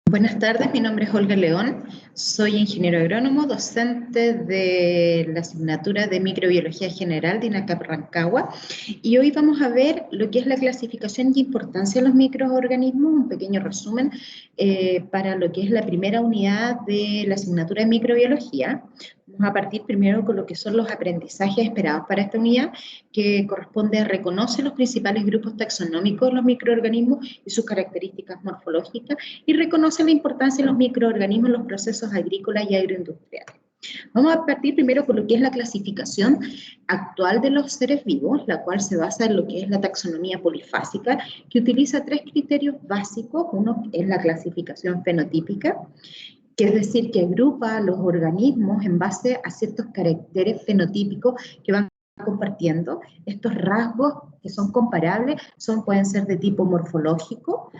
Buenas tardes, mi nombre es Olga León, soy ingeniero agrónomo, docente de la asignatura de Microbiología General de INACAP Rancagua, y hoy vamos a ver lo que es la clasificación y importancia de los microorganismos, un pequeño resumen para lo que es la primera unidad de la asignatura de Microbiología. Vamos a partir primero con lo que son los aprendizajes esperados para esta unidad, que corresponde a reconocer los principales grupos taxonómicos de los microorganismos y sus características morfológicas, y reconoce la importancia de los microorganismos en los procesos agrícolas y agroindustriales. Vamos a partir primero con lo que es la clasificación actual de los seres vivos, la cual se basa en lo que es la taxonomía polifásica, que utiliza tres criterios básicos. Uno es la clasificación fenotípica, que es decir, que agrupa a los organismos en base a ciertos caracteres fenotípicos que van compartiendo. Estos rasgos que son comparables pueden ser de tipo morfológico,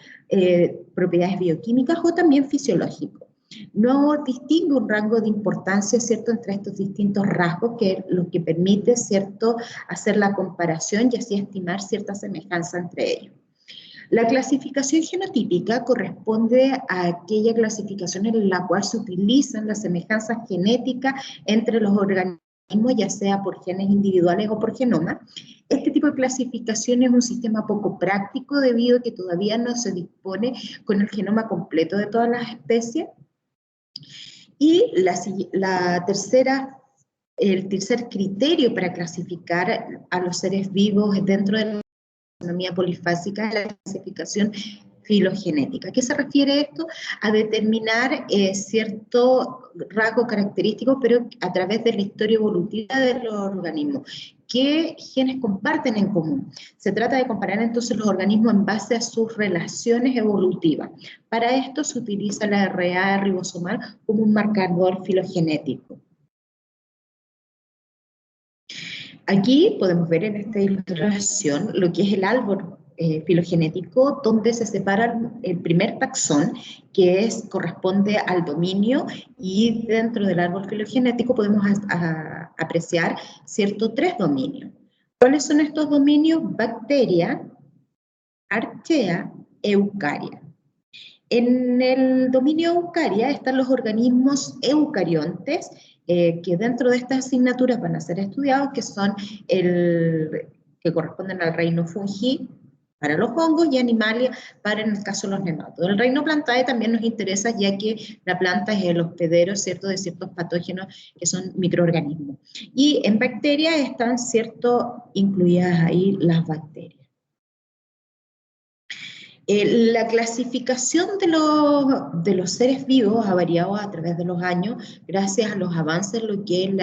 propiedades bioquímicas o también fisiológico. No distingue un rango de importancia, ¿cierto?, entre estos distintos rasgos, que es lo que permite, ¿cierto?, hacer la comparación y así estimar cierta semejanza entre ellos. La clasificación genotípica corresponde a aquella clasificación en la cual se utilizan las semejanzas genéticas entre los organismos, ya sea por genes individuales o por genoma. Este tipo de clasificación es un sistema poco práctico debido a que todavía no se dispone con el genoma completo de todas las especies. Y el tercer criterio para clasificar a los seres vivos dentro de la taxonomía polifásica es la clasificación filogenética. ¿A qué se refiere esto? A determinar cierto rasgo característico, pero a través de la historia evolutiva de los organismos. ¿Qué genes comparten en común? Se trata de comparar entonces los organismos en base a sus relaciones evolutivas. Para esto se utiliza la RNA ribosomal como un marcador filogenético. Aquí podemos ver en esta ilustración lo que es el árbol filogenético, donde se separa el primer taxón, que corresponde al dominio, y dentro del árbol filogenético podemos apreciar tres dominios. ¿Cuáles son estos dominios? Bacteria, archaea, eucaria. En el dominio eucaria están los organismos eucariontes, que dentro de estas asignaturas van a ser estudiados, que corresponden al reino fungi para los hongos y animalia para, en el caso, los nematodos. El reino plantae también nos interesa, ya que la planta es el hospedero, ¿cierto?, de ciertos patógenos que son microorganismos. Y en bacterias están, incluidas ahí las bacterias. La clasificación de los seres vivos ha variado a través de los años gracias a los avances en lo que es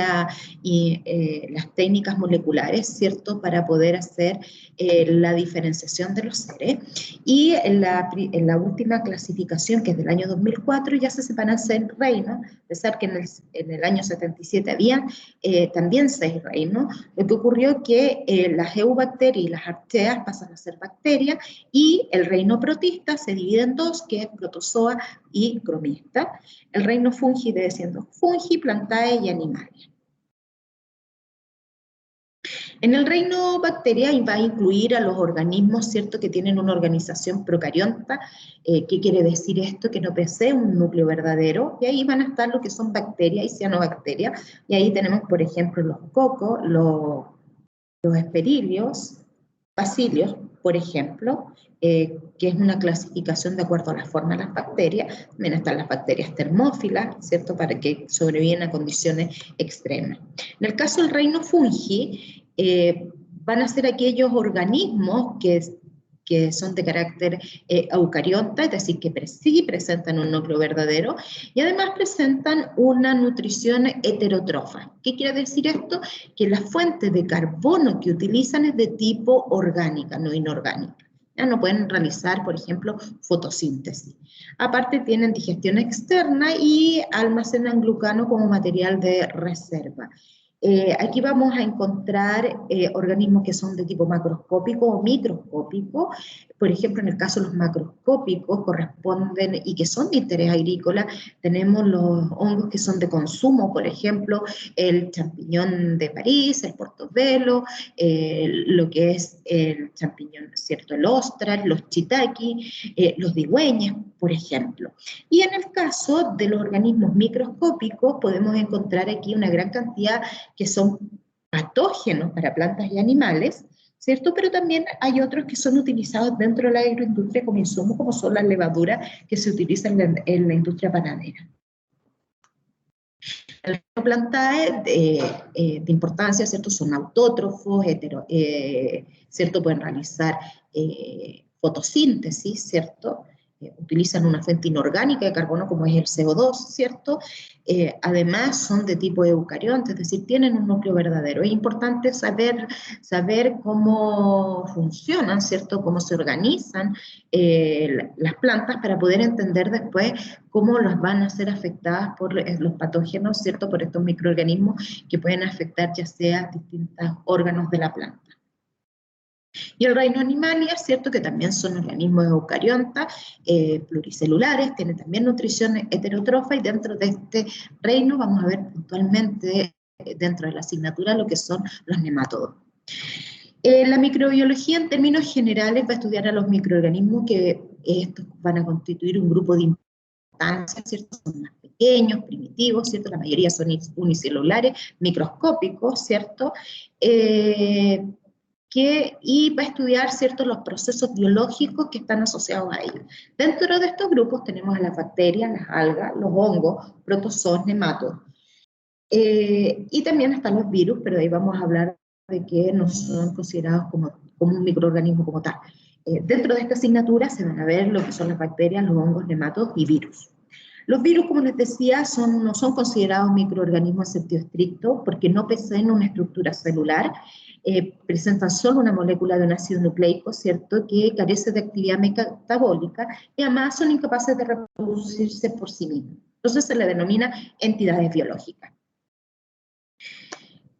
las técnicas moleculares, ¿cierto?, para poder hacer la diferenciación de los seres. Y en la última clasificación, que es del año 2004, ya se separan 6 reinos, a pesar que en el año 77 había también 6 reinos. Lo que ocurrió es que las eubacterias y las archaeas pasan a ser bacterias, y el reino protista se divide en dos, que es protozoa y cromista. El reino fungi debe siendo fungi, plantae y animalia. En el reino bacteria va a incluir a los organismos, ¿cierto?, que tienen una organización procariota. ¿Qué quiere decir esto? Que no posee un núcleo verdadero, y ahí van a estar lo que son bacterias y cianobacterias, y ahí tenemos, por ejemplo, los cocos, los esperilios, bacilios, por ejemplo, que es una clasificación de acuerdo a la forma de las bacterias. También están las bacterias termófilas, ¿cierto?, para que sobrevivan a condiciones extremas. En el caso del reino fungi, van a ser aquellos organismos que son de carácter eucariota, es decir, que sí presentan un núcleo verdadero, y además presentan una nutrición heterotrofa. ¿Qué quiere decir esto? Que la fuente de carbono que utilizan es de tipo orgánica, no inorgánica. Ya no pueden realizar, por ejemplo, fotosíntesis. Aparte, tienen digestión externa y almacenan glucano como material de reserva. Aquí vamos a encontrar organismos que son de tipo macroscópico o microscópico. Por ejemplo, en el caso de los macroscópicos corresponden y que son de interés agrícola, tenemos los hongos que son de consumo, por ejemplo, el champiñón de París, el portobelo, lo que es el champiñón, ¿cierto? El ostras, los shiitake, los digüeñas, por ejemplo. Y en el caso de los organismos microscópicos podemos encontrar aquí una gran cantidad que son patógenos para plantas y animales, ¿cierto? Pero también hay otros que son utilizados dentro de la agroindustria como insumos, como son las levaduras que se utilizan en la industria panadera. Las plantas de importancia, ¿cierto? Son autótrofos, ¿cierto? Pueden realizar fotosíntesis, ¿cierto? Utilizan una fuente inorgánica de carbono como es el CO2, ¿cierto? Además son de tipo eucarionte, es decir, tienen un núcleo verdadero. Es importante saber cómo funcionan, ¿cierto? Cómo se organizan las plantas para poder entender después cómo las van a ser afectadas por los patógenos, ¿cierto? Por estos microorganismos que pueden afectar ya sea distintos órganos de la planta. Y el reino animalia, ¿cierto? Que también son organismos eucariontas, pluricelulares, tienen también nutrición heterotrofa, y dentro de este reino vamos a ver puntualmente dentro de la asignatura lo que son los nematodos. La microbiología en términos generales va a estudiar a los microorganismos que estos van a constituir un grupo de importancia, ¿cierto? Son más pequeños, primitivos, ¿cierto? La mayoría son unicelulares, microscópicos, ¿cierto? Y va a estudiar, ¿cierto?, los procesos biológicos que están asociados a ellos. Dentro de estos grupos tenemos a las bacterias, las algas, los hongos, protozoos, nematodos. Y también están los virus, pero ahí vamos a hablar de que no son considerados como un microorganismo como tal. Dentro de esta asignatura se van a ver lo que son las bacterias, los hongos, nematodos y virus. Los virus, como les decía, no son considerados microorganismos en sentido estricto porque no poseen una estructura celular, presentan solo una molécula de un ácido nucleico, ¿cierto?, que carece de actividad metabólica y además son incapaces de reproducirse por sí mismos. Entonces se le denomina entidades biológicas.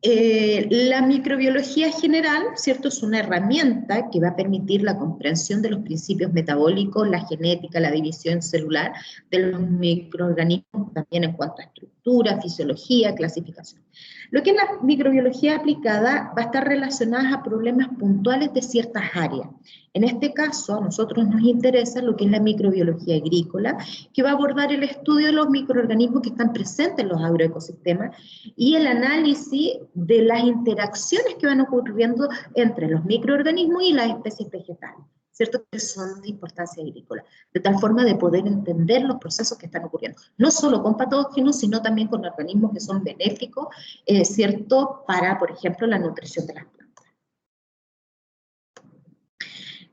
La microbiología general, ¿cierto?, es una herramienta que va a permitir la comprensión de los principios metabólicos, la genética, la división celular de los microorganismos, también en cuanto a estructura, fisiología, clasificación. Lo que es la microbiología aplicada va a estar relacionada a problemas puntuales de ciertas áreas. En este caso, a nosotros nos interesa lo que es la microbiología agrícola, que va a abordar el estudio de los microorganismos que están presentes en los agroecosistemas y el análisis de las interacciones que van ocurriendo entre los microorganismos y las especies vegetales, ¿cierto?, que son de importancia agrícola, de tal forma de poder entender los procesos que están ocurriendo, no solo con patógenos, sino también con organismos que son benéficos, ¿cierto?, para, por ejemplo, la nutrición de las plantas.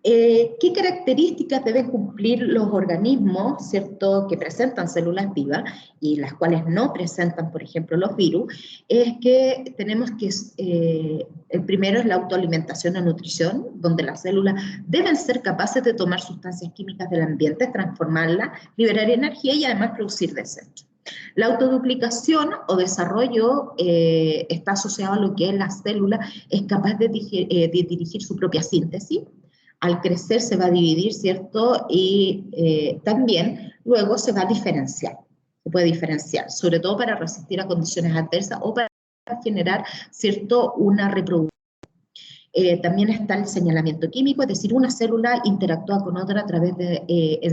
¿Qué características deben cumplir los organismos, ¿cierto?, que presentan células vivas y las cuales no presentan, por ejemplo, los virus? Es que tenemos que, el primero es la autoalimentación o nutrición, donde las células deben ser capaces de tomar sustancias químicas del ambiente, transformarlas, liberar energía y además producir desechos. La autoduplicación o desarrollo está asociado a lo que es la célula es capaz de dirigir su propia síntesis. Al crecer se va a dividir, ¿cierto? Y también luego se va a diferenciar. Se puede diferenciar, sobre todo para resistir a condiciones adversas o para generar, ¿cierto?, una reproducción. También está el señalamiento químico, es decir, una célula interactúa con otra a través de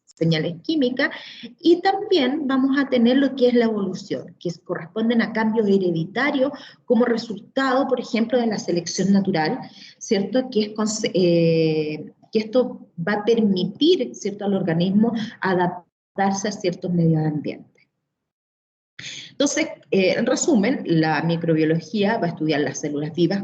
señales químicas, y también vamos a tener lo que es la evolución, que corresponden a cambios hereditarios como resultado, por ejemplo, de la selección natural, ¿cierto?, que esto va a permitir, ¿cierto?, al organismo adaptarse a ciertos medios ambientes. Entonces, en resumen, la microbiología va a estudiar las células vivas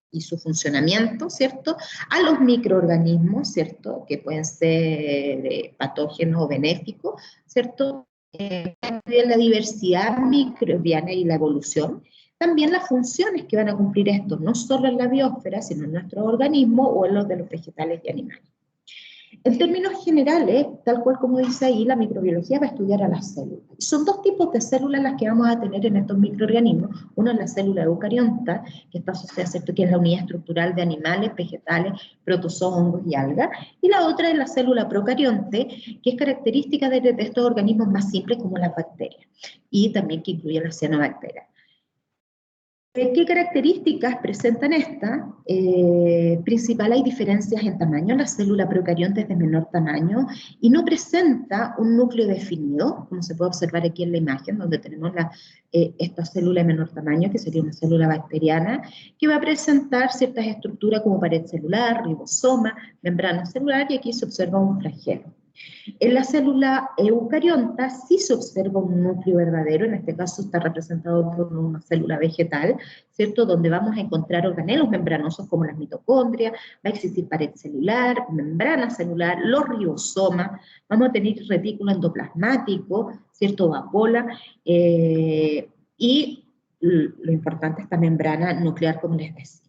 y su funcionamiento, ¿cierto?, a los microorganismos, ¿cierto?, que pueden ser patógenos o benéficos, ¿cierto?, la diversidad microbiana y la evolución, también las funciones que van a cumplir estos, no solo en la biosfera, sino en nuestro organismo o en los de los vegetales y animales. En términos generales, tal cual como dice ahí, la microbiología va a estudiar a las células. Son dos tipos de células las que vamos a tener en estos microorganismos. Una es la célula eucarionta, que está asociada, ¿cierto?, que es la unidad estructural de animales, vegetales, protozoos, hongos y algas. Y la otra es la célula procarionte, que es característica de estos organismos más simples como las bacterias. Y también que incluye las cianobacterias. ¿Qué características presentan estas? Principal, hay diferencias en tamaño. La célula procarionte es de menor tamaño y no presenta un núcleo definido, como se puede observar aquí en la imagen, donde tenemos esta célula de menor tamaño, que sería una célula bacteriana, que va a presentar ciertas estructuras como pared celular, ribosoma, membrana celular, y aquí se observa un flagelo. En la célula eucarionta sí se observa un núcleo verdadero, en este caso está representado por una célula vegetal, ¿cierto?, donde vamos a encontrar organelos membranosos como las mitocondrias, va a existir pared celular, membrana celular, los ribosomas, vamos a tener retículo endoplasmático, ¿cierto?, vacuola, y lo importante, esta membrana nuclear, como les decía.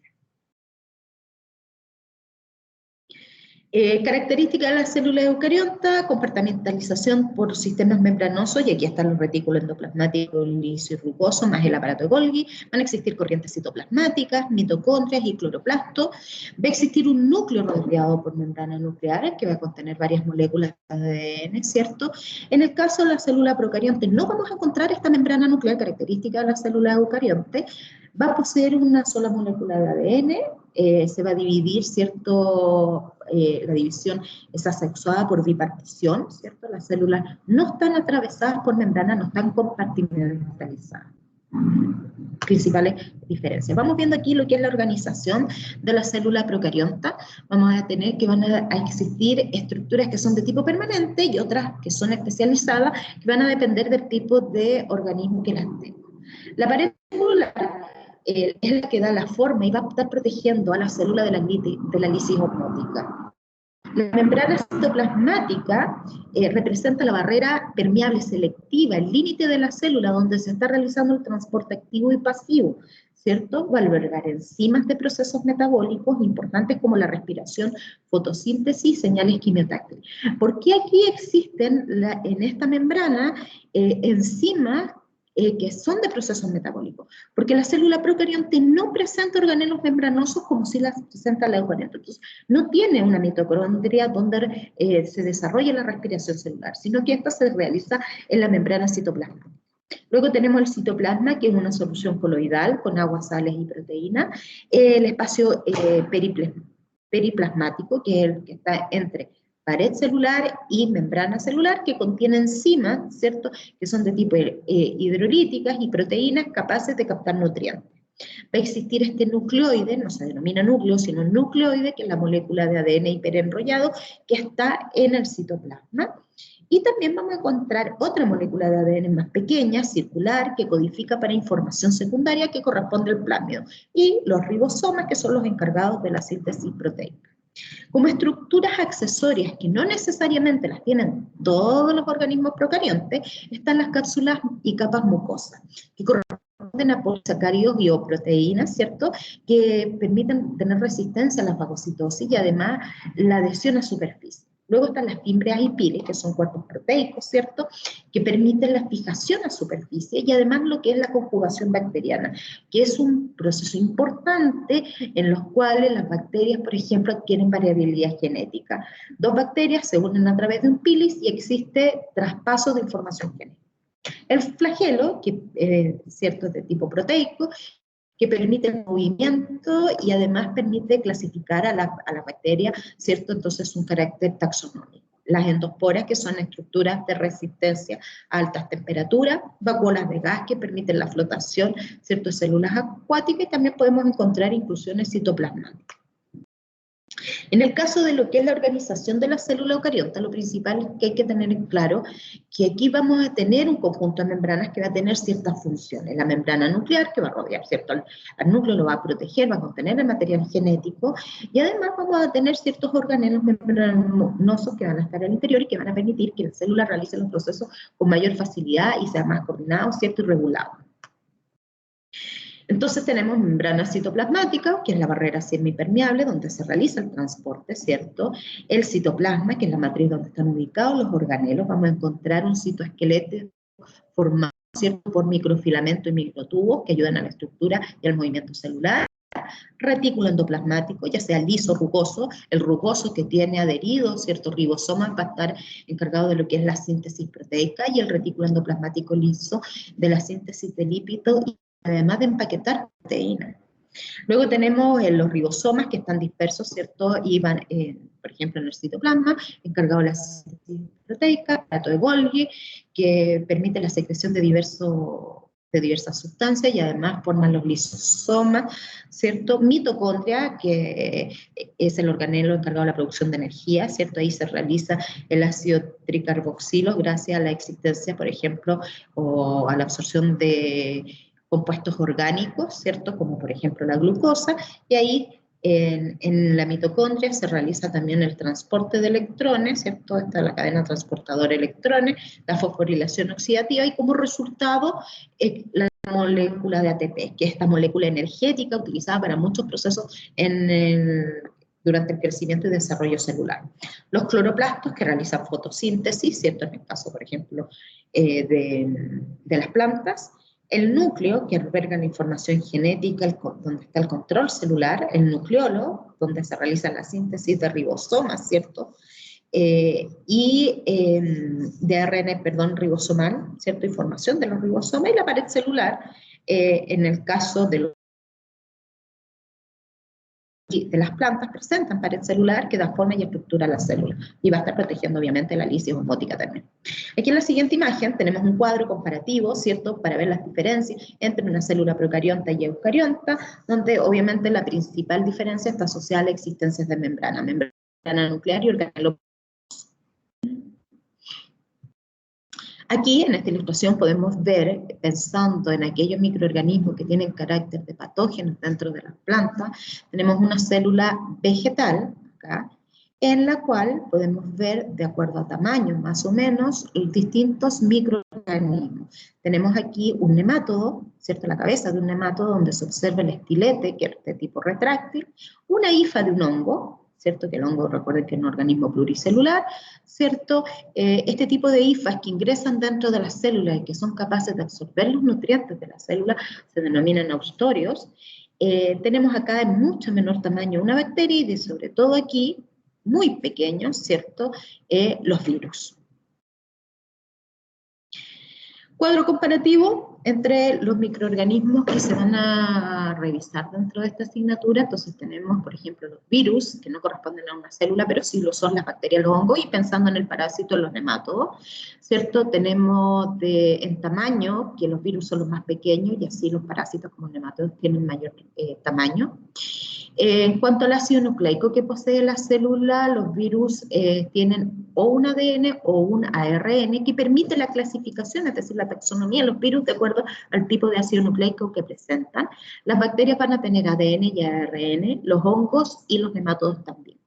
Características de la célula eucarionta: compartimentalización por sistemas membranosos, y aquí están los retículos endoplasmáticos, liso y rugoso, más el aparato de Golgi. Van a existir corrientes citoplasmáticas, mitocondrias y cloroplastos. Va a existir un núcleo rodeado por membrana nuclear que va a contener varias moléculas de ADN, ¿cierto? En el caso de la célula procarionte no vamos a encontrar esta membrana nuclear característica de la célula eucarionte. Va a poseer una sola molécula de ADN, se va a dividir, ¿cierto? La división es asexuada por bipartición, ¿cierto? Las células no están atravesadas por membrana, no están compartimentalizadas. Principales diferencias. Vamos viendo aquí lo que es la organización de la célula procarionta. Vamos a tener que van a existir estructuras que son de tipo permanente y otras que son especializadas, que van a depender del tipo de organismo que las tenga. La pared celular es la que da la forma y va a estar protegiendo a la célula de la lisis osmótica. La membrana citoplasmática representa la barrera permeable selectiva, el límite de la célula donde se está realizando el transporte activo y pasivo, ¿cierto? Va a albergar enzimas de procesos metabólicos importantes como la respiración, fotosíntesis, señales quimiotáctiles. ¿Por qué aquí existen en esta membrana enzimas que son de procesos metabólicos? Porque la célula procarionte no presenta organelos membranosos como si las presenta la eucarionte. Entonces, no tiene una mitocondria donde se desarrolla la respiración celular, sino que esta se realiza en la membrana citoplasmática. Luego tenemos el citoplasma, que es una solución coloidal con agua, sales y proteínas. El espacio periplasmático, que es el que está entre pared celular y membrana celular, que contiene enzimas, ¿cierto?, que son de tipo hidrolíticas y proteínas capaces de captar nutrientes. Va a existir este nucleoide, no se denomina núcleo, sino nucleoide, que es la molécula de ADN hiperenrollado que está en el citoplasma. Y también vamos a encontrar otra molécula de ADN más pequeña, circular, que codifica para información secundaria que corresponde al plásmido. Y los ribosomas, que son los encargados de la síntesis proteica. Como estructuras accesorias que no necesariamente las tienen todos los organismos procariontes, están las cápsulas y capas mucosas, que corresponden a polisacáridos y o proteínas, ¿cierto?, que permiten tener resistencia a la fagocitosis y además la adhesión a superficie. Luego están las fimbrias y piles, que son cuerpos proteicos, ¿cierto?, que permiten la fijación a superficie, y además lo que es la conjugación bacteriana, que es un proceso importante en los cuales las bacterias, por ejemplo, adquieren variabilidad genética. Dos bacterias se unen a través de un pilis y existe traspaso de información genética. El flagelo, que es cierto, de tipo proteico, que permite el movimiento y además permite clasificar a la bacteria, ¿cierto? Entonces, un carácter taxonómico. Las endosporas, que son estructuras de resistencia a altas temperaturas, vacuolas de gas que permiten la flotación, ¿cierto?, de células acuáticas, y también podemos encontrar inclusiones citoplasmáticas. En el caso de lo que es la organización de la célula eucariota, lo principal es que hay que tener en claro que aquí vamos a tener un conjunto de membranas que va a tener ciertas funciones. La membrana nuclear, que va a rodear, ¿cierto?, al núcleo, lo va a proteger, va a contener el material genético, y además vamos a tener ciertos organelos membranosos que van a estar al interior y que van a permitir que la célula realice los procesos con mayor facilidad y sea más coordinado, ¿cierto?, y regulado. Entonces tenemos membrana citoplasmática, que es la barrera semipermeable, donde se realiza el transporte, ¿cierto? El citoplasma, que es la matriz donde están ubicados los organelos. Vamos a encontrar un citoesqueleto formado, ¿cierto?, por microfilamento y microtubos que ayudan a la estructura y al movimiento celular. Retículo endoplasmático, ya sea liso o rugoso. El rugoso, que tiene adherido ciertos ribosomas, va a estar encargado de lo que es la síntesis proteica, y el retículo endoplasmático liso de la síntesis de lípidos, y además de empaquetar proteínas. Luego tenemos los ribosomas, que están dispersos, ¿cierto? Y van, por ejemplo, en el citoplasma, encargado de la síntesis proteica, aparato de Golgi, que permite la secreción de diversas sustancias, y además forman los lisosomas, ¿cierto? Mitocondria, que es el organelo encargado de la producción de energía, ¿cierto? Ahí se realiza el ácido tricarboxilo gracias a la existencia, por ejemplo, o a la absorción de compuestos orgánicos, ¿cierto? Como por ejemplo la glucosa, y ahí en la mitocondria se realiza también el transporte de electrones, ¿cierto? Está la cadena transportadora de electrones, la fosforilación oxidativa, y como resultado la molécula de ATP, que es esta molécula energética utilizada para muchos procesos durante el crecimiento y desarrollo celular. Los cloroplastos, que realizan fotosíntesis, ¿cierto? En el caso, por ejemplo, de las plantas. El núcleo, que alberga la información genética, donde está el control celular. El nucleolo, donde se realiza la síntesis de ribosomas, ¿cierto? De ARN, perdón, ribosomal, ¿cierto? Información de los ribosomas. Y la pared celular, en el caso de las plantas, presentan pared celular que da forma y estructura a la célula, y va a estar protegiendo obviamente la lisis osmótica también. Aquí en la siguiente imagen tenemos un cuadro comparativo, ¿cierto?, para ver las diferencias entre una célula procarionta y eucarionta, donde obviamente la principal diferencia está asociada a la existencia de membrana nuclear y organelo. Aquí, en esta ilustración, podemos ver, pensando en aquellos microorganismos que tienen carácter de patógenos dentro de las plantas, tenemos una célula vegetal, acá, en la cual podemos ver, de acuerdo a tamaño más o menos, distintos microorganismos. Tenemos aquí un nemátodo, ¿cierto?, la cabeza de un nemátodo, donde se observa el estilete, que es de tipo retráctil, una hifa de un hongo, ¿cierto?, que el hongo, recuerden que es un organismo pluricelular, ¿cierto? Este tipo de hifas que ingresan dentro de las células y que son capaces de absorber los nutrientes de la célula se denominan austorios. Tenemos acá en mucho menor tamaño una bacteria, y sobre todo aquí, muy pequeños, ¿cierto?, los virus. Cuadro comparativo entre los microorganismos que se van a revisar dentro de esta asignatura. Entonces tenemos, por ejemplo, los virus, que no corresponden a una célula, pero sí lo son las bacterias, los hongos, y pensando en el parásito, los nemátodos, ¿cierto? Tenemos en tamaño, que los virus son los más pequeños, y así los parásitos como nemátodos tienen mayor tamaño. En cuanto al ácido nucleico que posee la célula, los virus tienen o un ADN o un ARN que permite la clasificación, es decir, la taxonomía de los virus de acuerdo al tipo de ácido nucleico que presentan. Las bacterias van a tener ADN y ARN, los hongos y los nemátodos también.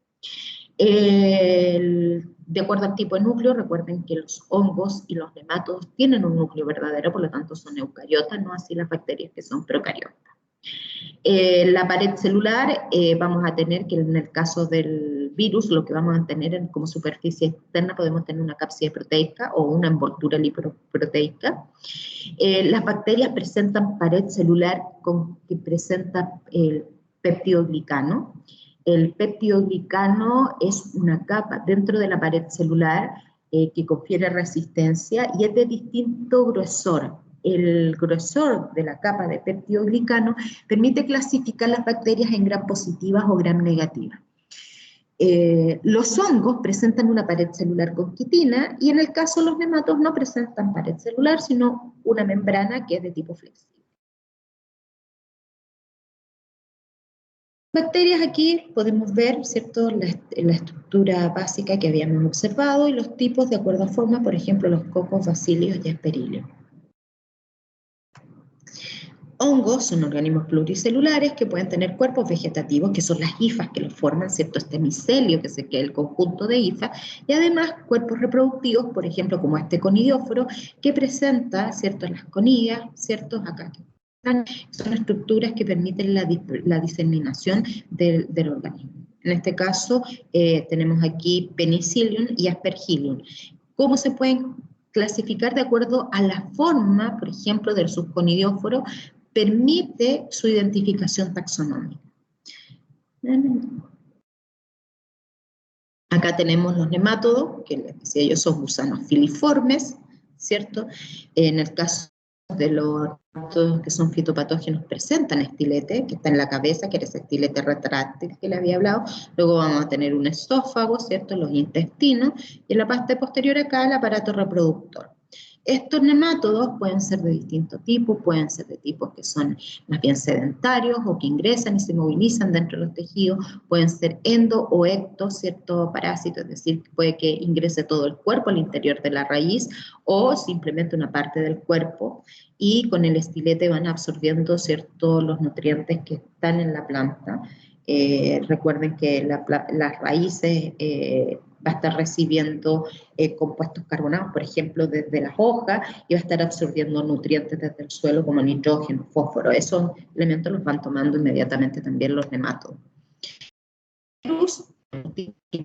De acuerdo al tipo de núcleo, recuerden que los hongos y los nemátodos tienen un núcleo verdadero, por lo tanto son eucariotas, no así las bacterias que son procariotas. La pared celular, vamos a tener que en el caso del virus, lo que vamos a tener como superficie externa, podemos tener una cápside proteica o una envoltura lipoproteica. Las bacterias presentan pared celular que presenta el peptidoglicano. El peptidoglicano es una capa dentro de la pared celular que confiere resistencia y es de distinto gruesor. El grosor de la capa de peptidoglicano permite clasificar las bacterias en gram positivas o gram negativas. Los hongos presentan una pared celular con quitina, y en el caso de los nematos no presentan pared celular, sino una membrana que es de tipo flexible. Bacterias, aquí podemos ver, ¿cierto?, la estructura básica que habíamos observado y los tipos de acuerdo a forma, por ejemplo, los cocos, bacilios y asperilios. Hongos son organismos pluricelulares que pueden tener cuerpos vegetativos, que son las hifas que los forman, ¿cierto?, este micelio, que es el conjunto de hifas, y además cuerpos reproductivos, por ejemplo, como este conidióforo, que presenta, ¿cierto?, las conidias, ¿cierto?, acá son estructuras que permiten la diseminación del organismo. En este caso, tenemos aquí Penicillium y Aspergillium. ¿Cómo se pueden clasificar de acuerdo a la forma, por ejemplo, del subconidióforo? Permite su identificación taxonómica. Acá tenemos los nemátodos, que les decía yo, son gusanos filiformes, ¿cierto? En el caso de los que son fitopatógenos presentan estilete, que está en la cabeza, que era ese estilete retráctil que le había hablado. Luego vamos a tener un esófago, ¿cierto? Los intestinos, y en la parte posterior acá el aparato reproductor. Estos nemátodos pueden ser de distintos tipos, pueden ser de tipos que son más bien sedentarios o que ingresan y se movilizan dentro de los tejidos, pueden ser endo o ecto, cierto parásito, es decir, puede que ingrese todo el cuerpo al interior de la raíz o simplemente una parte del cuerpo, y con el estilete van absorbiendo, cierto, los nutrientes que están en la planta. Recuerden que las raíces va a estar recibiendo compuestos carbonados, por ejemplo, desde las hojas, y va a estar absorbiendo nutrientes desde el suelo como nitrógeno, fósforo. Esos elementos los van tomando inmediatamente también los nemátodos.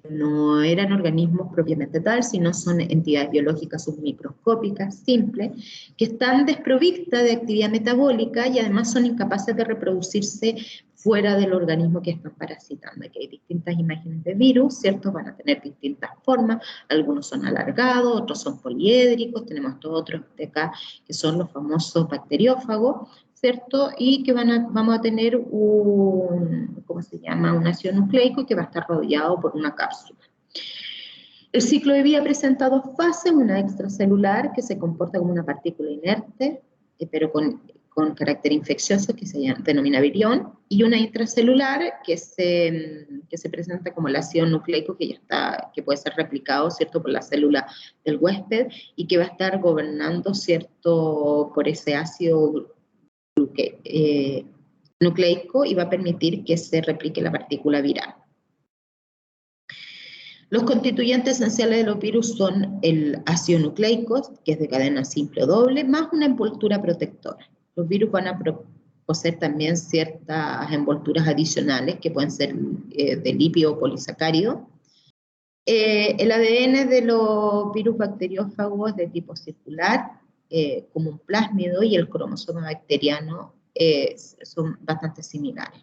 No eran organismos propiamente tal, sino son entidades biológicas submicroscópicas, simples, que están desprovistas de actividad metabólica y además son incapaces de reproducirse fuera del organismo que están parasitando. Aquí hay distintas imágenes de virus, ¿cierto? Van a tener distintas formas, algunos son alargados, otros son poliédricos, tenemos estos otros de acá que son los famosos bacteriófagos, ¿cierto? Y que vamos a tener un, ¿cómo se llama? Un ácido nucleico que va a estar rodeado por una cápsula. El ciclo de vida presenta dos fases, una extracelular que se comporta como una partícula inerte, pero con carácter infeccioso, que se denomina virión, y una intracelular que se presenta como el ácido nucleico que ya está, que puede ser replicado, ¿cierto?, por la célula del huésped y que va a estar gobernando, ¿cierto?, por ese ácido nucleico y va a permitir que se replique la partícula viral. Los constituyentes esenciales de los virus son el ácido nucleico, que es de cadena simple o doble, más una envoltura protectora. Los virus van a poseer también ciertas envolturas adicionales, que pueden ser de lípido o polisacárido. El ADN de los virus bacteriófagos es de tipo circular, como un plásmido, y el cromosoma bacteriano son bastante similares.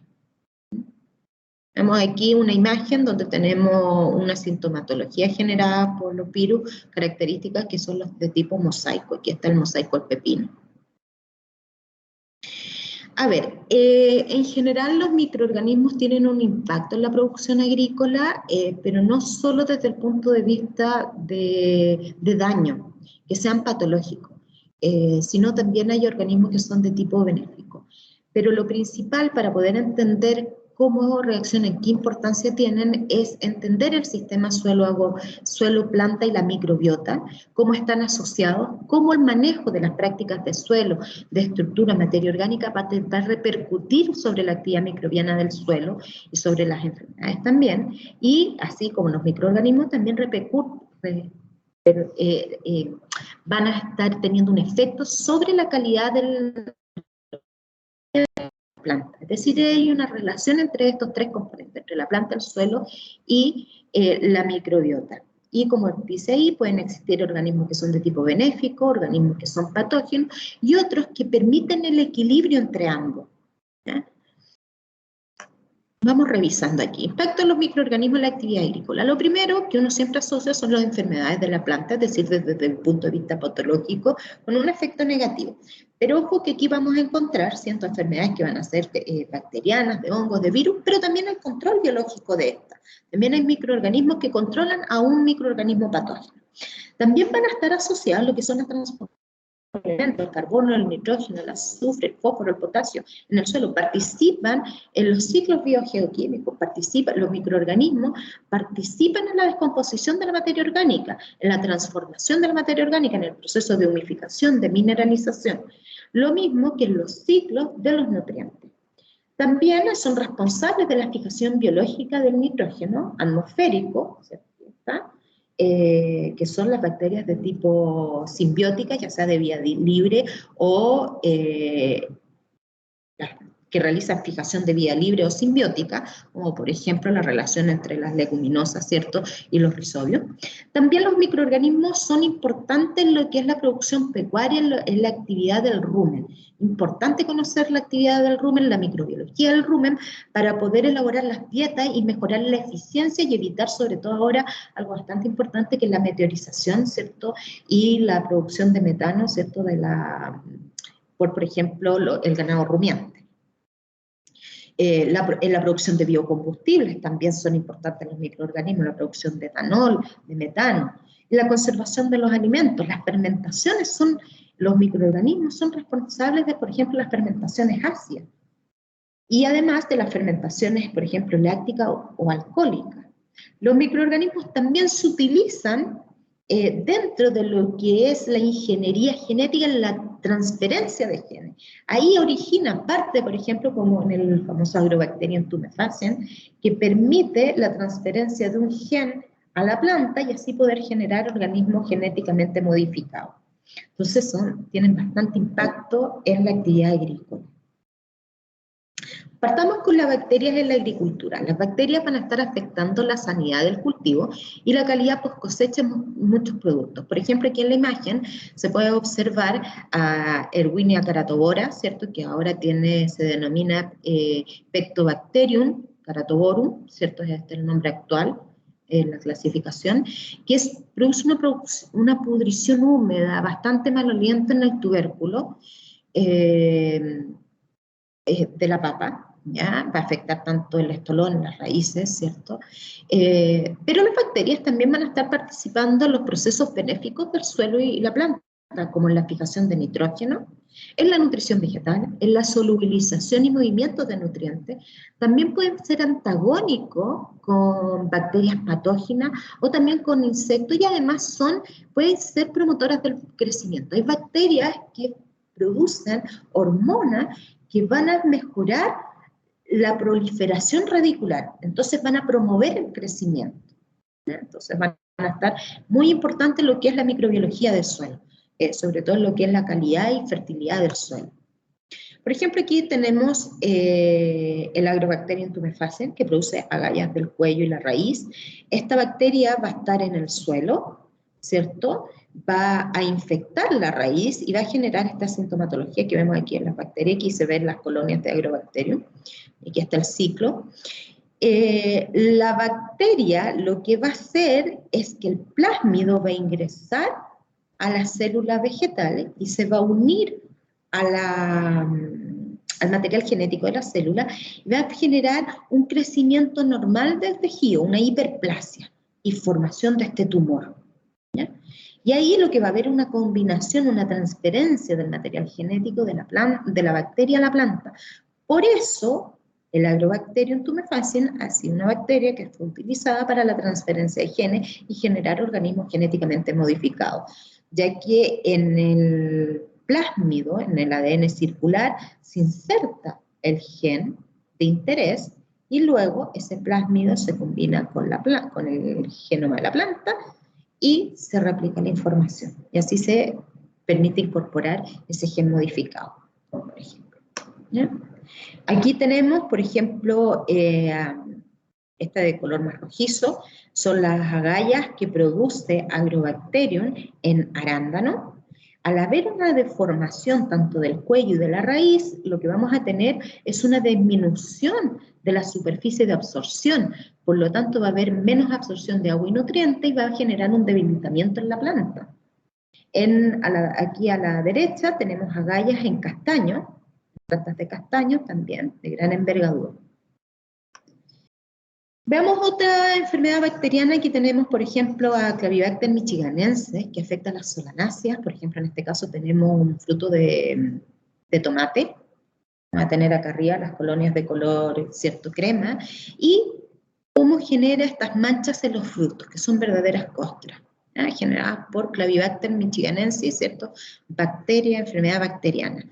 Vemos aquí una imagen donde tenemos una sintomatología generada por los virus, características que son los de tipo mosaico. Aquí está el mosaico del pepino. A ver, en general los microorganismos tienen un impacto en la producción agrícola, pero no solo desde el punto de vista de daño, que sean patológicos, sino también hay organismos que son de tipo benéfico. Pero lo principal para poder entender cómo reaccionan, qué importancia tienen, es entender el sistema suelo-planta y la microbiota, cómo están asociados, cómo el manejo de las prácticas de suelo, de estructura, materia orgánica, va a repercutir sobre la actividad microbiana del suelo y sobre las enfermedades también, y así como los microorganismos también van a estar teniendo un efecto sobre la calidad del planta. Es decir, hay una relación entre estos tres componentes, entre la planta, el suelo y la microbiota. Y como dice ahí, pueden existir organismos que son de tipo benéfico, organismos que son patógenos y otros que permiten el equilibrio entre ambos. ¿Ya? Vamos revisando aquí. Impacto de los microorganismos en la actividad agrícola. Lo primero que uno siempre asocia son las enfermedades de la planta, es decir, desde el punto de vista patológico, con un efecto negativo. Pero ojo que aquí vamos a encontrar ciertas enfermedades que van a ser bacterianas, de hongos, de virus, pero también el control biológico de estas. También hay microorganismos que controlan a un microorganismo patógeno. También van a estar asociados a lo que son las transformaciones. El carbono, el nitrógeno, el azufre, el fósforo, el potasio en el suelo participan en los ciclos biogeoquímicos, los microorganismos participan en la descomposición de la materia orgánica, en la transformación de la materia orgánica, en el proceso de humificación, de mineralización, lo mismo que en los ciclos de los nutrientes. También son responsables de la fijación biológica del nitrógeno atmosférico, ¿cierto? Que son las bacterias de tipo simbiótica, ya sea de vía libre o que realizan fijación de vía libre o simbiótica, como por ejemplo la relación entre las leguminosas, ¿cierto?, y los rizobios. También los microorganismos son importantes en lo que es la producción pecuaria, en la actividad del rumen. Importante conocer la actividad del rumen, la microbiología del rumen, para poder elaborar las dietas y mejorar la eficiencia y evitar, sobre todo ahora, algo bastante importante, que es la meteorización, ¿cierto?, y la producción de metano, ¿cierto?, por ejemplo, el ganado rumiante. En la producción de biocombustibles también son importantes los microorganismos, la producción de etanol, de metano. En la conservación de los alimentos, las fermentaciones los microorganismos son responsables de, por ejemplo, las fermentaciones ácidas. Y además de las fermentaciones, por ejemplo, lácticas o alcohólicas. Los microorganismos también se utilizan dentro de lo que es la ingeniería genética, en la transferencia de genes. Ahí origina parte, por ejemplo, como en el famoso Agrobacterium tumefaciens, que permite la transferencia de un gen a la planta y así poder generar organismos genéticamente modificados. Entonces tienen bastante impacto en la actividad agrícola. Partamos con las bacterias en la agricultura. Las bacterias van a estar afectando la sanidad del cultivo y la calidad post cosecha en muchos productos. Por ejemplo, aquí en la imagen se puede observar a Erwinia caratobora, ¿cierto?, que ahora se denomina Pectobacterium caratoborum, ¿cierto?, este es el nombre actual en la clasificación, que produce una pudrición húmeda bastante maloliente en el tubérculo de la papa. ¿Ya? Va a afectar tanto el estolón, las raíces, ¿cierto? Pero las bacterias también van a estar participando en los procesos benéficos del suelo y la planta, como en la fijación de nitrógeno, en la nutrición vegetal, en la solubilización y movimiento de nutrientes. También pueden ser antagónicos con bacterias patógenas o también con insectos, y además pueden ser promotoras del crecimiento. Hay bacterias que producen hormonas que van a mejorar la proliferación radicular, entonces van a promover el crecimiento. Entonces van a estar muy importantes lo que es la microbiología del suelo, sobre todo lo que es la calidad y fertilidad del suelo. Por ejemplo, aquí tenemos el Agrobacterium tumefaciens, que produce agallas del cuello y la raíz. Esta bacteria va a estar en el suelo, ¿cierto? Va a infectar la raíz y va a generar esta sintomatología que vemos aquí en las bacterias. Aquí se ven las colonias de Agrobacterium. Aquí está el ciclo. La bacteria lo que va a hacer es que el plásmido va a ingresar a las células vegetales y se va a unir al material genético de la célula y va a generar un crecimiento normal del tejido, una hiperplasia y formación de este tumor. ¿Ya? Y ahí lo que va a haber una combinación, una transferencia del material genético de la bacteria a la planta. Por eso, el Agrobacterium tumefaciens ha sido una bacteria que fue utilizada para la transferencia de genes y generar organismos genéticamente modificados, ya que en el plásmido, en el ADN circular, se inserta el gen de interés y luego ese plásmido se combina con el genoma de la planta y se replica la información. Y así se permite incorporar ese gen modificado, por ejemplo. ¿Ya? Aquí tenemos, por ejemplo, esta de color más rojizo, son las agallas que produce Agrobacterium en arándano. Al haber una deformación tanto del cuello y de la raíz, lo que vamos a tener es una disminución de la superficie de absorción. Por lo tanto, va a haber menos absorción de agua y nutrientes y va a generar un debilitamiento en la planta. Aquí a la derecha tenemos agallas en castaño, plantas de castaño también, de gran envergadura. Veamos otra enfermedad bacteriana. Aquí tenemos, por ejemplo, a Clavibacter michiganensis, que afecta a las solanáceas. Por ejemplo, en este caso tenemos un fruto de tomate. Va a tener acá arriba las colonias de color, ¿cierto?, crema. Y cómo genera estas manchas en los frutos, que son verdaderas costras, generadas por Clavibacter michiganensis, ¿cierto?, enfermedad bacteriana.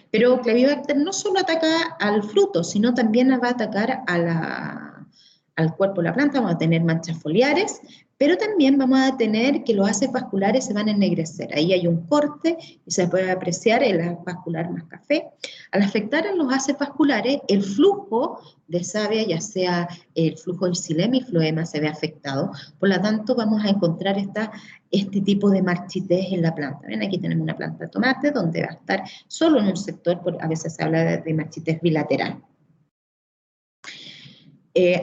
Pero Clavibacter no solo ataca al fruto, sino también va a atacar al cuerpo de la planta. Vamos a tener manchas foliares, Pero también vamos a tener que los haces vasculares se van a ennegrecer. Ahí hay un corte y se puede apreciar el haz vascular más café. Al afectar a los haces vasculares, el flujo de savia, ya sea el flujo del xilema y floema, se ve afectado. Por lo tanto, vamos a encontrar este tipo de marchitez en la planta. ¿Ven? Aquí tenemos una planta de tomate donde va a estar solo en un sector, a veces se habla de marchitez bilateral.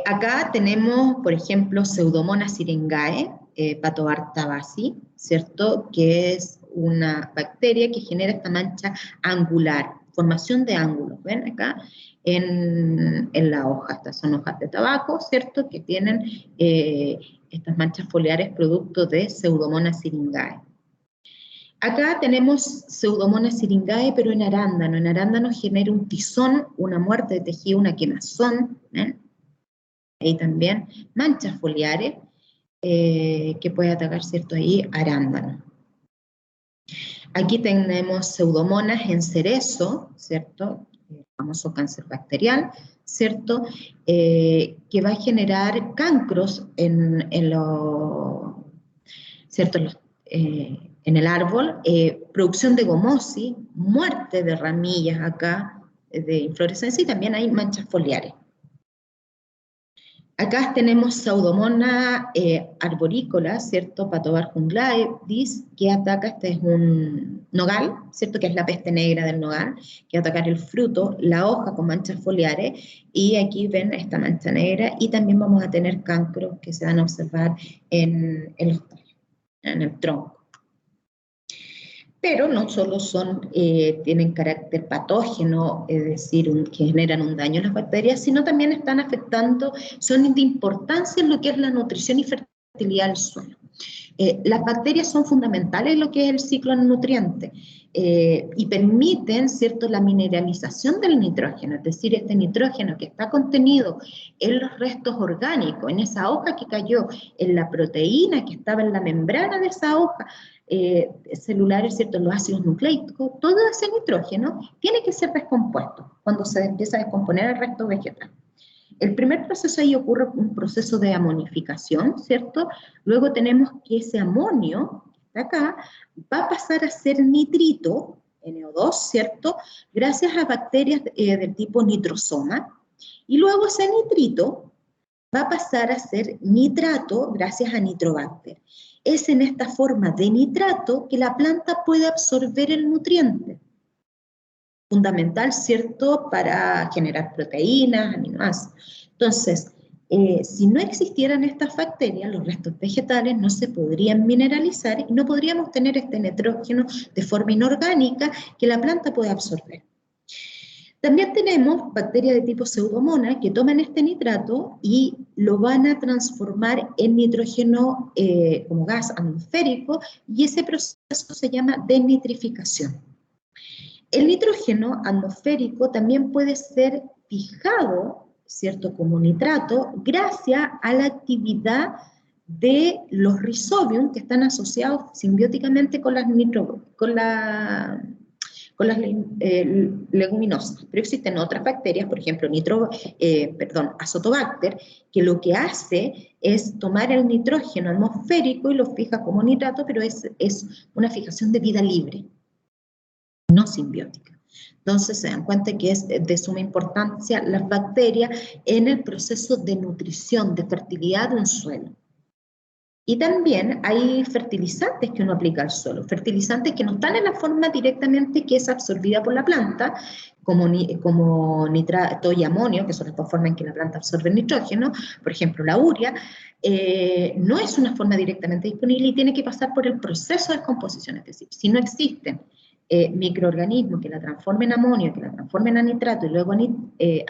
Acá tenemos, por ejemplo, Pseudomonas syringae, Pathobar tabasi, ¿cierto? Que es una bacteria que genera esta mancha angular, formación de ángulos, ¿ven? Acá en la hoja, estas son hojas de tabaco, ¿cierto? Que tienen estas manchas foliares producto de Pseudomonas syringae. Acá tenemos Pseudomonas syringae, pero en arándano. En arándano genera un tizón, una muerte de tejido, una quemazón, ¿ven? Ahí también manchas foliares que puede atacar, ¿cierto? Ahí arándano. Aquí tenemos Pseudomonas en cerezo, ¿cierto? El famoso cáncer bacterial, ¿cierto? Que va a generar cancros ¿cierto? En el árbol, producción de gomosis, muerte de ramillas acá, de inflorescencia, y también hay manchas foliares. Acá tenemos Pseudomonas arborícola, ¿cierto? Pathobar junglaedis, que ataca, este es un nogal, ¿cierto? Que es la peste negra del nogal, que va a atacar el fruto, la hoja con manchas foliares, y aquí ven esta mancha negra, y también vamos a tener cancros que se van a observar en los tallos, en el tronco. Pero no solo tienen carácter patógeno, es decir, que generan un daño a las bacterias, sino también están afectando, son de importancia en lo que es la nutrición y fertilidad del suelo. Las bacterias son fundamentales en lo que es el ciclo del nutriente y permiten, ¿cierto?, la mineralización del nitrógeno, es decir, este nitrógeno que está contenido en los restos orgánicos, en esa hoja que cayó, en la proteína que estaba en la membrana de esa hoja, celulares, ¿cierto?, los ácidos nucleicos, todo ese nitrógeno tiene que ser descompuesto cuando se empieza a descomponer el resto vegetal. El primer proceso ahí ocurre un proceso de amonificación, ¿cierto? Luego tenemos que ese amonio, que está acá, va a pasar a ser nitrito, NO2, ¿cierto? Gracias a bacterias del tipo nitrosoma. Y luego ese nitrito va a pasar a ser nitrato gracias a nitrobacter. Es en esta forma de nitrato que la planta puede absorber el nutriente. Fundamental, ¿cierto?, para generar proteínas, aminoácidos. Entonces, si no existieran estas bacterias, los restos vegetales no se podrían mineralizar y no podríamos tener este nitrógeno de forma inorgánica que la planta puede absorber. También tenemos bacterias de tipo Pseudomonas que toman este nitrato y lo van a transformar en nitrógeno como gas atmosférico, y ese proceso se llama desnitrificación. El nitrógeno atmosférico también puede ser fijado, ¿cierto?, como nitrato, gracias a la actividad de los rizobium que están asociados simbióticamente con las leguminosas. Pero existen otras bacterias, por ejemplo, Azotobacter, que lo que hace es tomar el nitrógeno atmosférico y lo fija como nitrato, pero es una fijación de vida libre, no simbiótica. Entonces se dan cuenta que es de suma importancia las bacterias en el proceso de nutrición, de fertilidad de un suelo. Y también hay fertilizantes que uno aplica al suelo, fertilizantes que no están en la forma directamente que es absorbida por la planta, como nitrato y amonio, que son las dos formas en que la planta absorbe el nitrógeno. Por ejemplo, la urea no es una forma directamente disponible y tiene que pasar por el proceso de descomposición. Es decir, si no existen microorganismos que la transformen en amonio, que la transformen a nitrato y luego a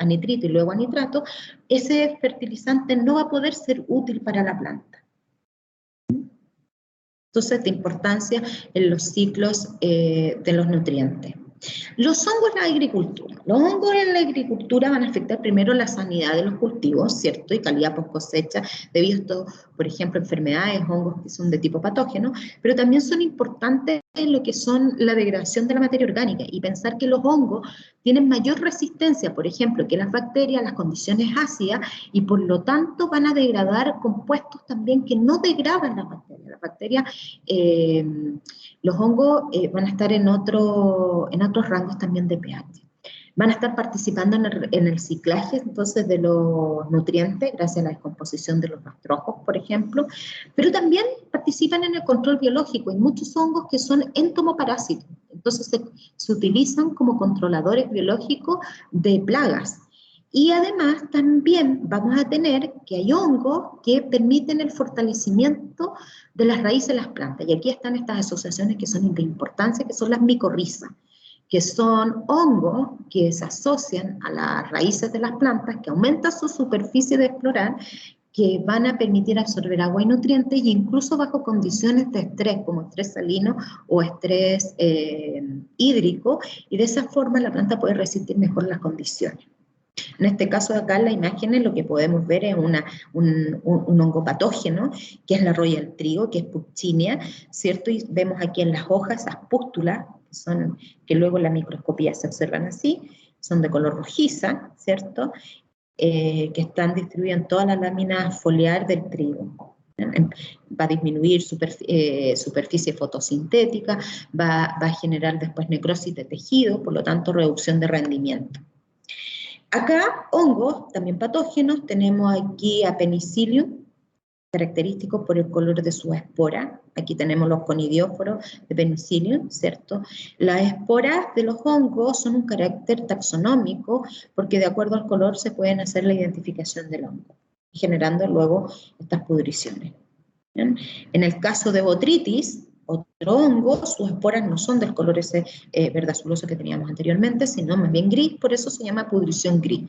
nitrito y luego a nitrato, ese fertilizante no va a poder ser útil para la planta. Entonces, de importancia en los ciclos de los nutrientes. Los hongos en la agricultura. Los hongos en la agricultura van a afectar primero la sanidad de los cultivos, ¿cierto? Y calidad post cosecha, debido a esto, por ejemplo, enfermedades, hongos que son de tipo patógeno, pero también son importantes lo que son la degradación de la materia orgánica y pensar que los hongos tienen mayor resistencia, por ejemplo, que las bacterias a las condiciones ácidas y por lo tanto van a degradar compuestos también que no degradan las bacterias. Las bacterias, los hongos van a estar en otros rangos también de pH. Van a estar participando en el ciclaje entonces de los nutrientes gracias a la descomposición de los rastrojos, por ejemplo, pero también participan en el control biológico. Hay muchos hongos que son entomoparásitos, entonces se utilizan como controladores biológicos de plagas. Y además también vamos a tener que hay hongos que permiten el fortalecimiento de las raíces de las plantas. Y aquí están estas asociaciones que son de importancia, que son las micorrizas, que son hongos que se asocian a las raíces de las plantas, que aumentan su superficie de explorar, que van a permitir absorber agua y nutrientes, e incluso bajo condiciones de estrés, como estrés salino o estrés hídrico, y de esa forma la planta puede resistir mejor las condiciones. En este caso de acá en la imagen lo que podemos ver es un hongo patógeno, que es la Royal Trigo, que es Puccinia, ¿cierto? Y vemos aquí en las hojas esas pústulas, que luego en la microscopía se observan así, son de color rojiza, ¿cierto? Que están distribuidas en toda la lámina foliar del trigo. Va a disminuir superficie fotosintética, va a generar después necrosis de tejido, por lo tanto reducción de rendimiento. Acá, hongos, también patógenos, tenemos aquí a Penicillium, característico por el color de su espora. Aquí tenemos los conidióforos de Penicillium, ¿cierto? Las esporas de los hongos son un carácter taxonómico porque de acuerdo al color se pueden hacer la identificación del hongo, generando luego estas pudriciones. ¿Bien? En el caso de Botrytis, otro hongo, sus esporas no son del color ese verde azuloso que teníamos anteriormente, sino más bien gris, por eso se llama pudrición gris.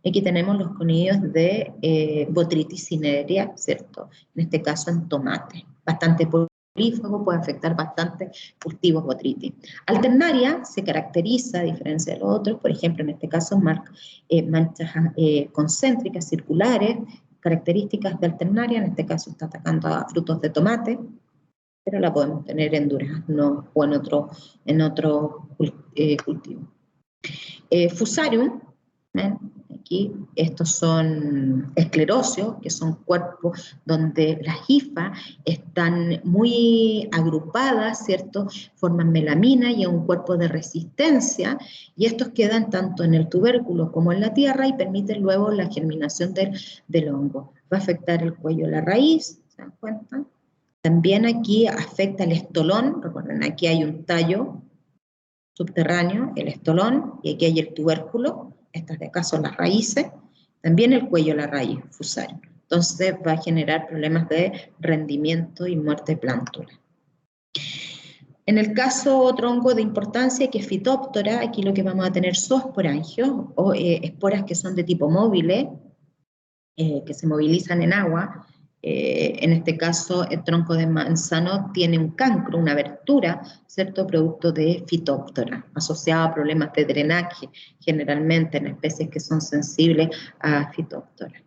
Aquí tenemos los conidios de Botrytis cinerea, ¿cierto? En este caso en tomate, bastante prolífago, puede afectar bastante cultivos Botrytis. Alternaria se caracteriza, a diferencia de los otros, por ejemplo, en este caso manchas concéntricas, circulares, características de alternaria, en este caso está atacando a frutos de tomate, pero la podemos tener en durazno o en otro cultivo. Fusarium, ¿ven? Aquí estos son esclerosios, que son cuerpos donde las hifas están muy agrupadas, ¿cierto? Forman melamina y es un cuerpo de resistencia, y estos quedan tanto en el tubérculo como en la tierra y permiten luego la germinación del hongo. Va a afectar el cuello de la raíz, ¿se dan cuenta? También aquí afecta el estolón, recuerden, aquí hay un tallo subterráneo, el estolón, y aquí hay el tubérculo, estas de acá son las raíces, también el cuello de la raíz, fusario. Entonces va a generar problemas de rendimiento y muerte de plántula. En el caso, otro hongo de importancia que es Phytophthora, aquí lo que vamos a tener son esporangios, o esporas que son de tipo móviles, que se movilizan en agua. En este caso, el tronco de manzano tiene un cancro, una abertura, ¿cierto? Producto de Phytophthora, asociado a problemas de drenaje, generalmente en especies que son sensibles a Phytophthora.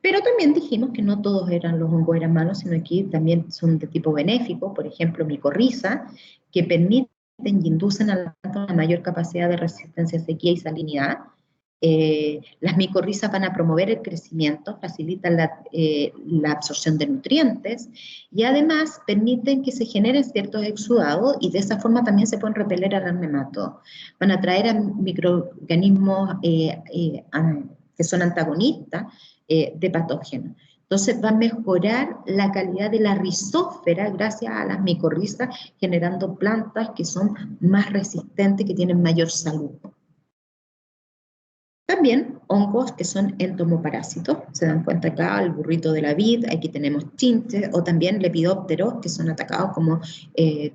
Pero también dijimos que no todos los hongos eran malos, sino que también son de tipo benéfico, por ejemplo, micorriza, que permiten y inducen a la planta una mayor capacidad de resistencia a sequía y salinidad. Las micorrizas van a promover el crecimiento, facilitan la absorción de nutrientes y además permiten que se generen ciertos exudados y de esa forma también se pueden repeler a los nematodos. Van a atraer a microorganismos que son antagonistas de patógenos. Entonces va a mejorar la calidad de la rizósfera gracias a las micorrizas, generando plantas que son más resistentes, que tienen mayor salud. También hongos que son entomoparásitos, se dan cuenta acá, el burrito de la vid, aquí tenemos chinches, o también lepidópteros que son atacados como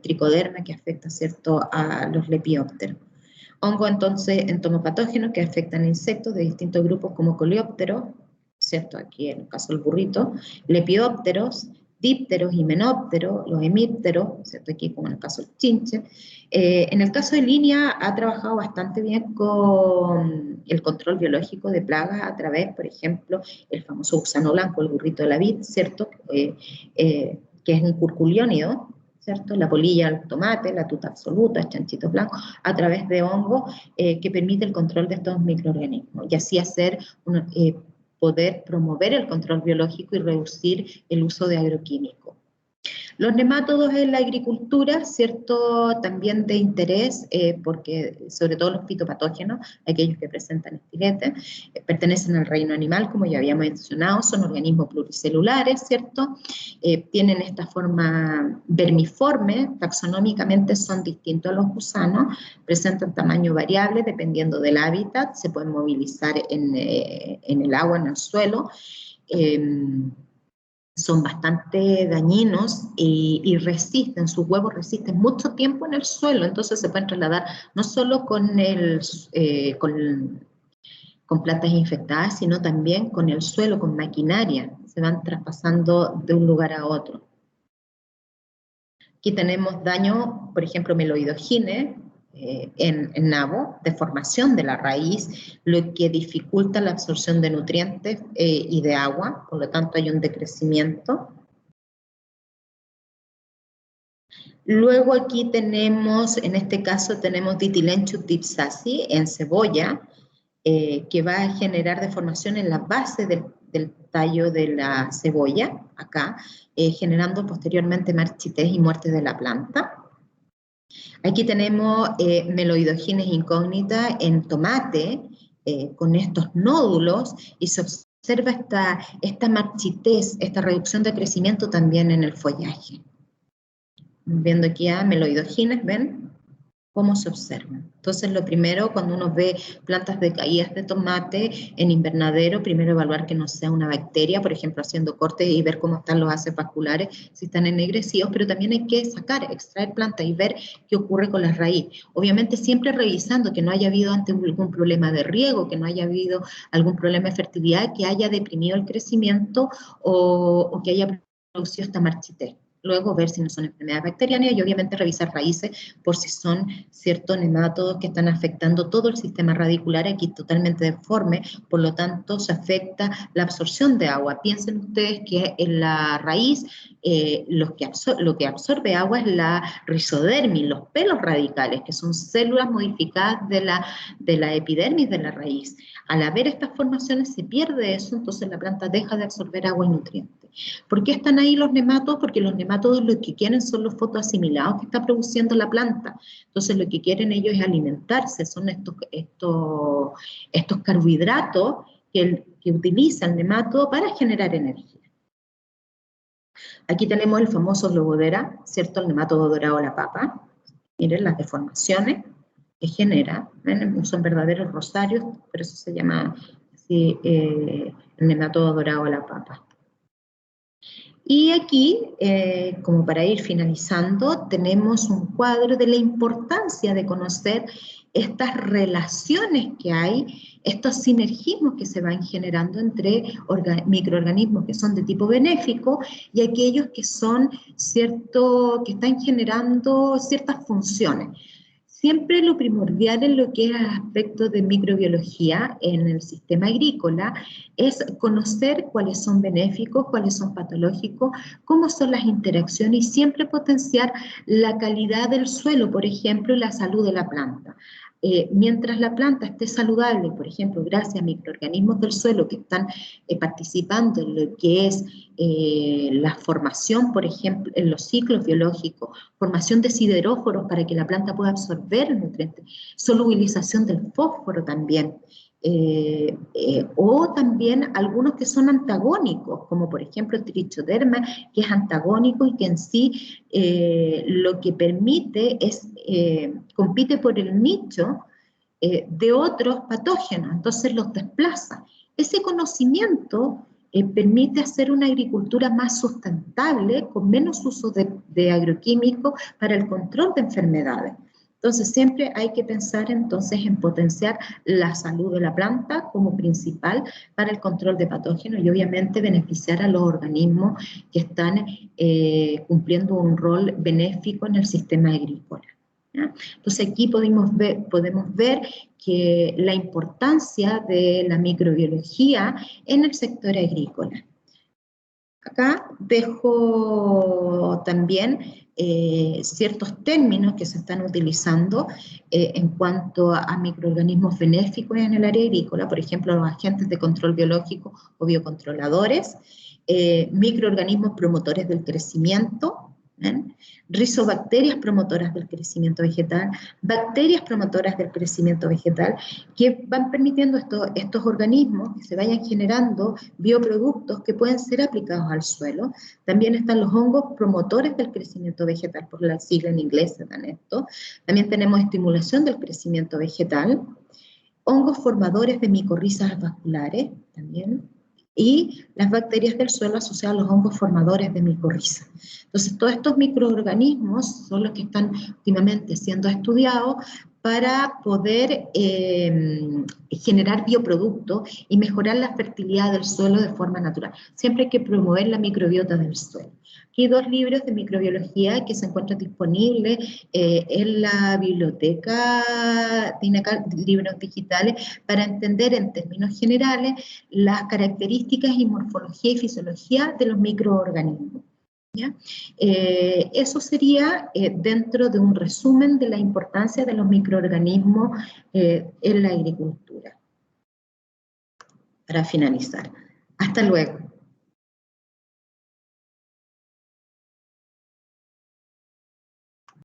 tricoderma que afecta, ¿cierto?, a los lepidópteros. Hongos entonces entomopatógenos que afectan insectos de distintos grupos como coleópteros, ¿cierto?, aquí en el caso del burrito, lepidópteros, dípteros, himenópteros, los hemípteros, ¿cierto?, aquí como en el caso del chinche. En el caso de Línea ha trabajado bastante bien con el control biológico de plagas a través, por ejemplo, el famoso gusano blanco, el burrito de la vid, ¿cierto?, que es un curculiónido, ¿cierto? La polilla del tomate, la tuta absoluta, chanchitos blancos, a través de hongos que permite el control de estos microorganismos y así poder promover el control biológico y reducir el uso de agroquímicos. Los nemátodos en la agricultura, ¿cierto? También de interés, porque sobre todo los fitopatógenos, aquellos que presentan estiletes, pertenecen al reino animal, como ya habíamos mencionado, son organismos pluricelulares, ¿cierto? Tienen esta forma vermiforme, taxonómicamente son distintos a los gusanos, presentan tamaño variable dependiendo del hábitat, se pueden movilizar en el agua, en el suelo, son bastante dañinos y resisten, sus huevos resisten mucho tiempo en el suelo, entonces se pueden trasladar no solo con plantas infectadas, sino también con el suelo, con maquinaria, se van traspasando de un lugar a otro. Aquí tenemos daño, por ejemplo, meloidogines, en nabo, deformación de la raíz, lo que dificulta la absorción de nutrientes y de agua, por lo tanto hay un decrecimiento. Luego aquí tenemos, en este caso tenemos Ditylenchus dipsacyi en cebolla, que va a generar deformación en la base del tallo de la cebolla, acá, generando posteriormente marchitez y muerte de la planta. Aquí tenemos meloidogines incógnita en tomate, con estos nódulos, y se observa esta marchitez, esta reducción de crecimiento también en el follaje. Viendo aquí a meloidogines, ¿ven cómo se observan? Entonces, lo primero, cuando uno ve plantas decaídas de tomate en invernadero, primero evaluar que no sea una bacteria, por ejemplo, haciendo cortes y ver cómo están los haces vasculares, si están ennegrecidos, pero también hay que extraer plantas y ver qué ocurre con la raíz. Obviamente, siempre revisando que no haya habido algún problema de riego, que no haya habido algún problema de fertilidad que haya deprimido el crecimiento o que haya producido esta marchitez. Luego ver si no son enfermedades bacterianas y obviamente revisar raíces por si son ciertos nemátodos que están afectando todo el sistema radicular, aquí totalmente deforme, por lo tanto se afecta la absorción de agua. Piensen ustedes que en la raíz lo que absorbe agua es la rizodermis, los pelos radicales, que son células modificadas de la epidermis de la raíz. Al haber estas formaciones se pierde eso, entonces la planta deja de absorber agua y nutrientes. ¿Por qué están ahí los nemátodos? Porque los nemátodos lo que quieren son los fotoasimilados que está produciendo la planta. Entonces lo que quieren ellos es alimentarse, son estos carbohidratos que utiliza el nemátodo para generar energía. Aquí tenemos el famoso Globodera, ¿cierto? El nemátodo dorado de la papa. Miren las deformaciones que genera, ¿ven? Son verdaderos rosarios, por eso se llama así el nemátodo dorado de la papa. Y aquí, como para ir finalizando, tenemos un cuadro de la importancia de conocer estas relaciones que hay, estos sinergismos que se van generando entre microorganismos que son de tipo benéfico y aquellos que son que están generando ciertas funciones. Siempre lo primordial en lo que es el aspecto de microbiología en el sistema agrícola es conocer cuáles son benéficos, cuáles son patológicos, cómo son las interacciones y siempre potenciar la calidad del suelo, por ejemplo, y la salud de la planta. Mientras la planta esté saludable, por ejemplo, gracias a microorganismos del suelo que están participando en lo que es la formación, por ejemplo, en los ciclos biológicos, formación de sideróforos para que la planta pueda absorber el nutriente, solubilización del fósforo también, o también algunos que son antagónicos, como por ejemplo el trichoderma, que es antagónico y que en sí lo que permite es, compite por el nicho de otros patógenos, entonces los desplaza. Ese conocimiento permite hacer una agricultura más sustentable, con menos uso de agroquímicos para el control de enfermedades. Entonces siempre hay que pensar entonces en potenciar la salud de la planta como principal para el control de patógenos y obviamente beneficiar a los organismos que están cumpliendo un rol benéfico en el sistema agrícola. ¿Ya? Entonces aquí podemos ver que la importancia de la microbiología en el sector agrícola. Acá dejo también ciertos términos que se están utilizando en cuanto a microorganismos benéficos en el área agrícola, por ejemplo, los agentes de control biológico o biocontroladores, microorganismos promotores del crecimiento, rizobacterias promotoras del crecimiento vegetal, bacterias promotoras del crecimiento vegetal, que van permitiendo estos organismos que se vayan generando bioproductos que pueden ser aplicados al suelo. También están los hongos promotores del crecimiento vegetal, por la sigla en inglés se dan esto. También tenemos estimulación del crecimiento vegetal, hongos formadores de micorrizas vasculares también, y las bacterias del suelo asociadas a los hongos formadores de micorriza. Entonces, todos estos microorganismos son los que están últimamente siendo estudiados para poder generar bioproductos y mejorar la fertilidad del suelo de forma natural. Siempre hay que promover la microbiota del suelo. Aquí hay 2 libros de microbiología que se encuentran disponibles en la biblioteca de INACAL, libros digitales, para entender en términos generales las características y morfología y fisiología de los microorganismos. ¿Ya? Eso sería dentro de un resumen de la importancia de los microorganismos en la agricultura. Para finalizar. Hasta luego.